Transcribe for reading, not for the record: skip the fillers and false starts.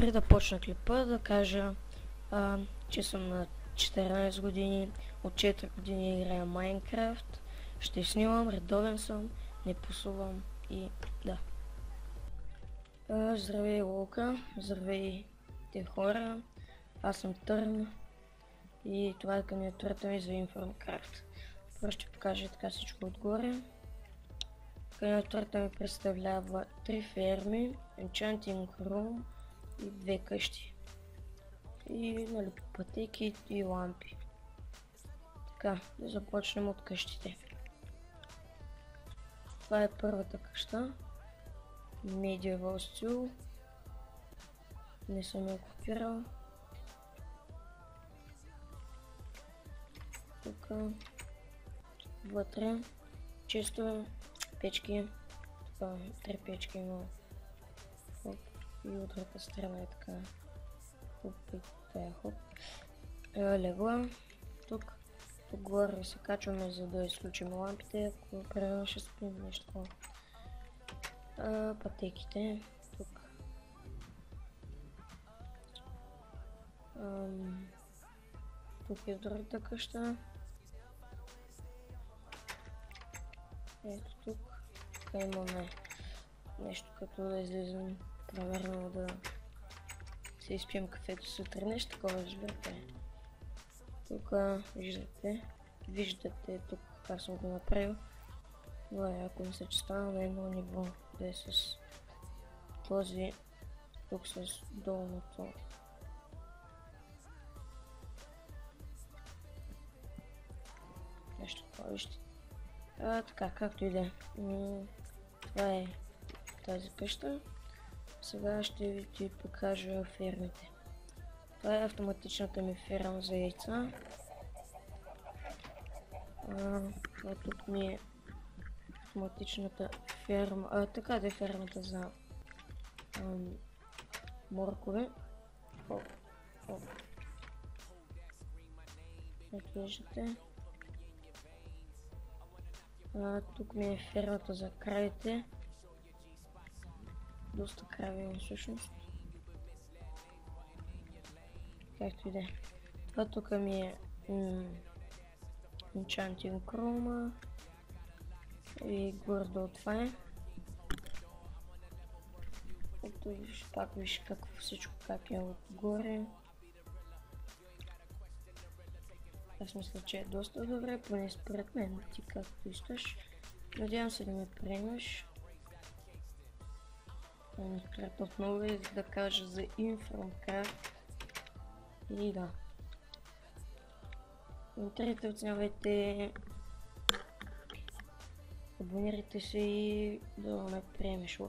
Преди да почна клипа, да кажа, че съм на 14 години, от 4 години играя Майнкрафт, ще снимам, редовен съм, не пусувам и да. Здравей, Лука, здравей те хора, аз съм Търн и това е кандидатурата ми за Информкрафт. Първо ще покажа така всичко отгоре. Кандидатурата ми представлява 3 ферми, Enchanting Room и 2 къщи. И нали, пътеки и лампи. Така, да започнем от къщите. Това е първата къща. Medieval Style. Не съм я копирал. Тук вътре чисто печки. Тук 3 печки има. И от другата страна е така. Хоп и тая хоп. Легла. Тук горе се качваме, за да изключим лампите, ако примерно ще спим нещо такова. Пътеките. Тук. Тук е в другата къща. Ето тук. Тук имаме нещо като да излезем, примерно да се изпием кафето сутрин, нещо такова, разбирате. Тук виждате тук как съм го направил. Това е, ако мисля, че стана на едно ниво, да е с този, тук с долното. Нещо такова, вижте. Така, както и да е. Това е тази къща. Сега ще ви покажа фермите. Това е автоматичната ми ферма за яйца. Това тук ми е автоматичната ферма. Така да е фермата за моркове. Ето виждате. Тук ми е фермата за кравите. Доста крави има всъщност. Както и да е. Това тук ми е Enchanting Room и гордо това е. Ето виж, пак виж какво всичко как е отгоре. Аз мисля, че е доста добре, поне според мен, ти както искаш. Надявам се да ме приемаш. Конкретно отново е да кажа за Информкрафт. И да. Коментарите, оценявайте, абонирайте се и да ме приемеш.